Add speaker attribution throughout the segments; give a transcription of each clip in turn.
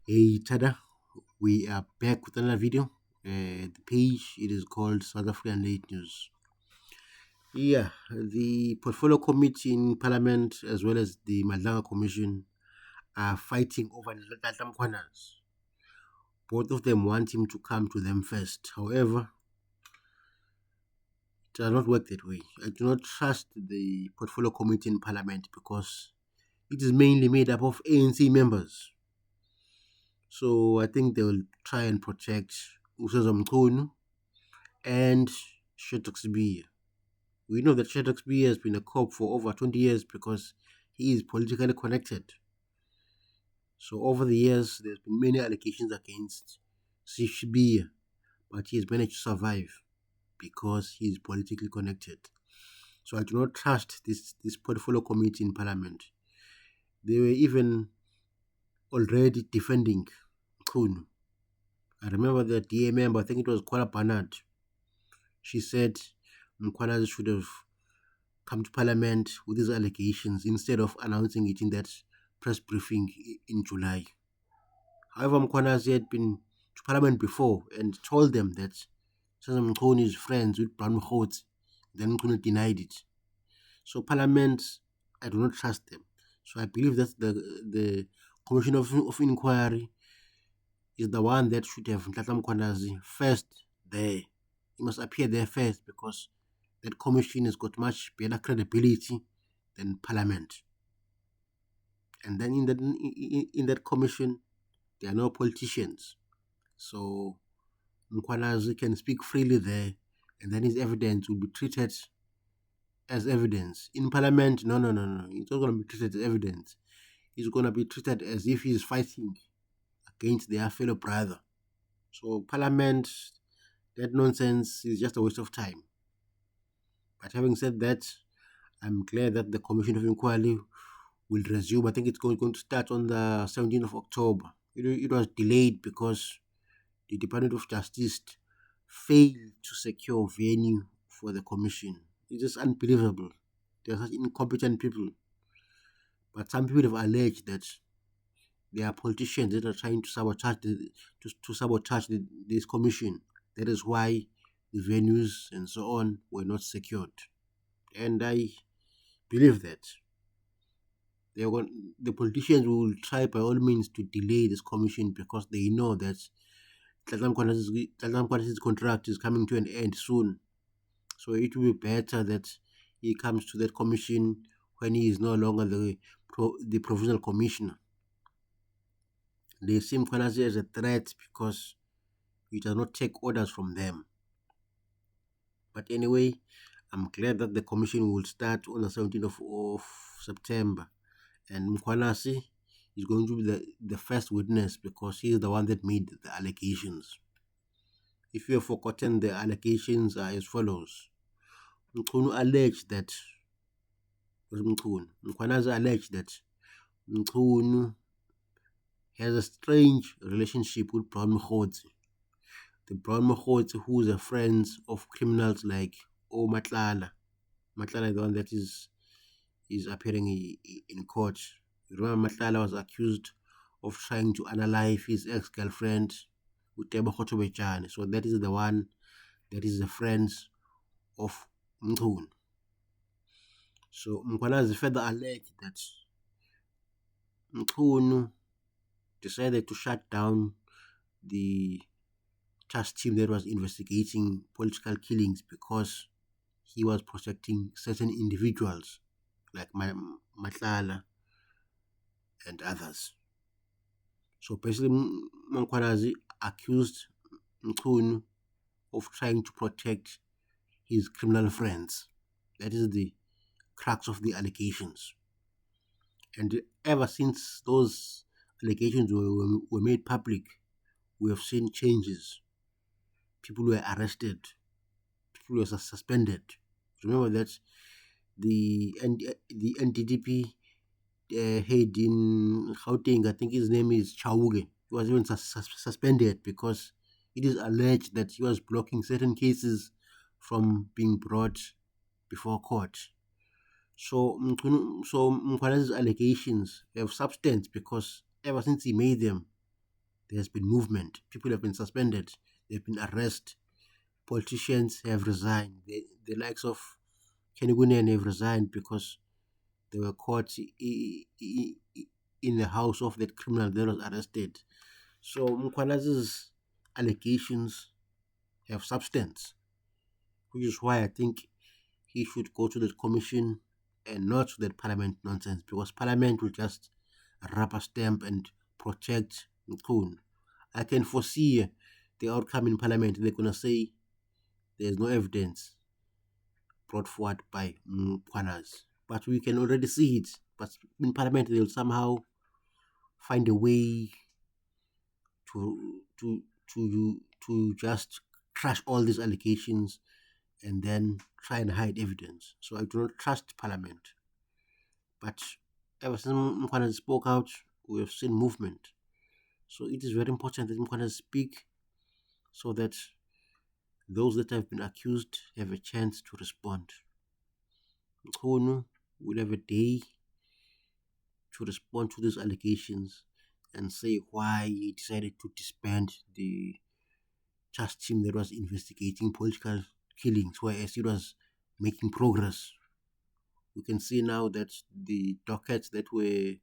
Speaker 1: Hey Tada, we are back with another video. The page it is called South African Late News. Yeah, the Portfolio Committee in Parliament as well as the Madlanga Commission are fighting over the Tatam corners. Both of them want him to come to them first. However, it does not work that way. I do not trust the Portfolio Committee in Parliament because it is mainly made up of ANC members. So I think they will try and protect Usozo Mkhunu and Shadrack B. We know that Shadrack B has been a cop for over 20 years because he is politically connected. So over the years, there's been many allegations against CB, but he has managed to survive because he is politically connected. So I do not trust this portfolio committee in Parliament. They were even already defending Khunu. I remember the DA member, I think it was Kuala Barnard. She said Mkhwana should have come to Parliament with these allegations instead of announcing it in that press briefing in July. However, Mkhwana had been to Parliament before and told them that Sazam Mkhoni is friends with Brown Mkhotsi. Then Mkhoni denied it. So Parliament, I do not trust them. So I believe that the Commission of Inquiry is the one that should have Ntata Mkhwanazi first there. He must appear there first because that commission has got much better credibility than Parliament. And then in that commission, there are no politicians. So Mkhwanazi can speak freely there, and then his evidence will be treated as evidence. In Parliament, no. It's not going to be treated as evidence. It's going to be treated as if he's fighting against their fellow brother. So Parliament, that nonsense is just a waste of time. But having said that, I'm glad that the Commission of Inquiry will resume. I think it's going to start on the 17th of October. It was delayed because the Department of Justice failed to secure venue for the commission. It's just unbelievable. They are such incompetent people. But some people have alleged that there are politicians that are trying to sabotage this commission. That is why the venues and so on were not secured. And I believe that the politicians will try by all means to delay this commission because they know that Tlatlam Kwanasi's contract is coming to an end soon. So it will be better that he comes to that commission when he is no longer the provisional commissioner. They see Mkhwanazi as a threat because he does not take orders from them. But anyway, I'm glad that the commission will start on the 17th of September. And Mkhwanazi is going to be the first witness because he is the one that made the allegations. If you have forgotten, the allegations are as follows. Mkhunu alleged that Mkhwanazi alleged that Mkhunu has a strange relationship with Brown Mkhotsi. The Brown Mkhotsi, who is a friend of criminals like O Matlala. Matlala is the one that is appearing in court. You remember Matlala was accused of trying to unalive his ex-girlfriend, Utebo Khotobechane. So that is the one that is the friends of Mkhunu. So Mkhwanazi further alleged that Mkhunu decided to shut down the task team that was investigating political killings because he was protecting certain individuals like Matlala and others. So basically, Mkhwanazi accused Mkhunu of trying to protect his criminal friends. That is the crux of the allegations. And ever since those allegations were made public, we have seen changes. People were arrested, people were suspended. Remember that the NDDP head in Gauteng, I think his name is Chauge, he was even suspended because it is alleged that he was blocking certain cases from being brought before court. So Mkhwanazi's allegations have substance because ever since he made them, There's been movement. People have been suspended. They've been arrested. Politicians have resigned. The likes of Kenny Gunen have resigned because they were caught in the house of that criminal that was arrested. So Mkwana's allegations have substance, which is why I think he should go to the commission and not to that parliament nonsense, because parliament will just rubber stamp and protect Mkhun. I can foresee the outcome in parliament. They're going to say there's no evidence brought forward by Mkwanas. But we can already see it. But in parliament, they'll somehow find a way to to to just crush all these allegations and then try and hide evidence. So I do not trust parliament. But ever since Mkwana spoke out, we have seen movement. So it is very important that Mkwana speak so that those that have been accused have a chance to respond. Mkhunu will have a day to respond to these allegations and say why he decided to disband the task team that was investigating political killings, whereas it was making progress. We can see now that the dockets that were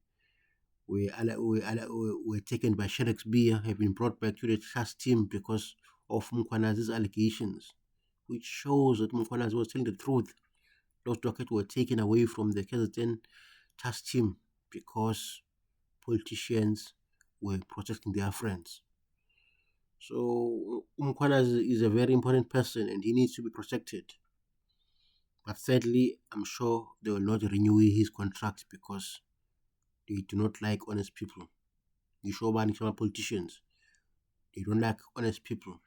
Speaker 1: taken by Sherex Beer have been brought back to the task team because of Mkwana's allegations, which shows that Mkwana's was telling the truth. Those dockets were taken away from the KZN task team because politicians were protecting their friends. So Mkwana is a very important person and he needs to be protected. But sadly, I'm sure they will not renew his contract because they do not like honest people. The Shoban politicians, they don't like honest people.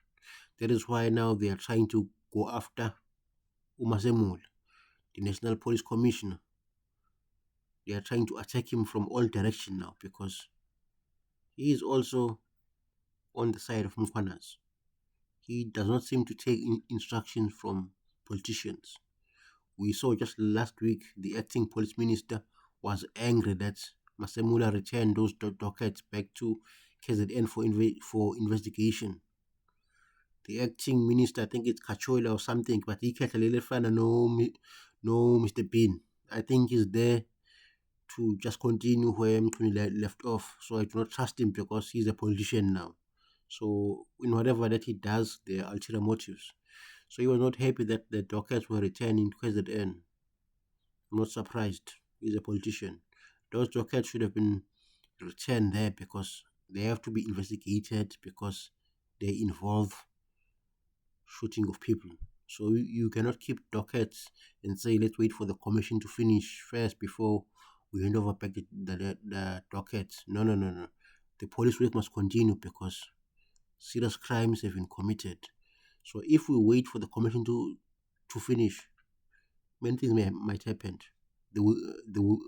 Speaker 1: That is why now they are trying to go after Umasemul, the National Police Commissioner. They are trying to attack him from all directions now because he is also on the side of Mukwanas. He does not seem to take instructions from politicians. We saw just last week the acting police minister was angry that Masemula returned those dockets back to KZN for investigation. The acting minister, I think it's Kachola or something, but he can't no Mr. Bean. I think he's there to just continue where Mtuni left off. So I do not trust him because he's a politician now. So in whatever that he does, there are ulterior motives. So he was not happy that the dockets were returning to KZN. I'm not surprised. He's a politician. Those dockets should have been returned there because they have to be investigated because they involve shooting of people. So you cannot keep dockets and say, let's wait for the commission to finish first before we hand over back the dockets. No, no, no, no. The police work must continue because serious crimes have been committed. So if we wait for the commission to finish, many things might happen.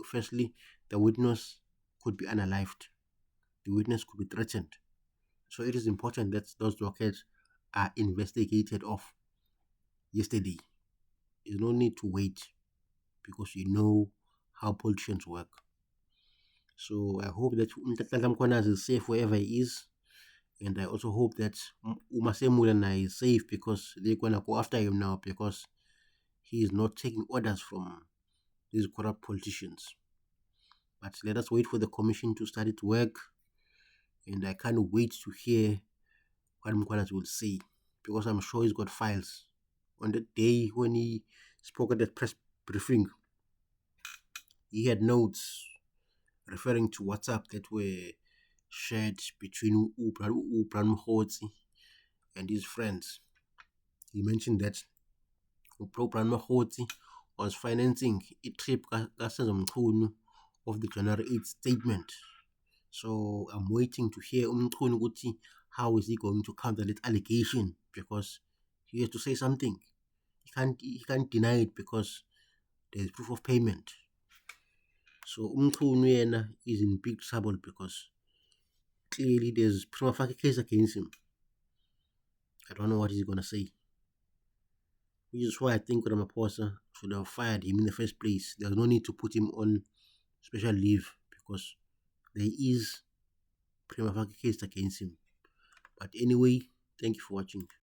Speaker 1: Firstly, the witness could be unalived. The witness could be threatened. So it is important that those dockets are investigated off yesterday. There's no need to wait because you know how politicians work. So I hope that Mthatha Mkhwanazi is safe wherever he is. And I also hope that Umasemulana is safe because they're going to go after him now because he is not taking orders from these corrupt politicians. But let us wait for the commission to start its work. And I can't wait to hear what Mkhwanazi will say because I'm sure he's got files. On the day when he spoke at that press briefing, he had notes referring to WhatsApp that were shared between Ubran Mkhotsi and his friends. He mentioned that Ubran Mkhotsi was financing a trip kaSenzo Mchunu of the January 8th statement. So I'm waiting to hear Mchunu Guti how is he going to counter that allegation because he has to say something. He can't deny it because there is proof of payment. So Mchunu is in big trouble because clearly there's prima facie case against him. I don't know what he's gonna say. Which is why I think Ramaphosa should have fired him in the first place. There's no need to put him on special leave because there is prima facie case against him. But anyway, thank you for watching.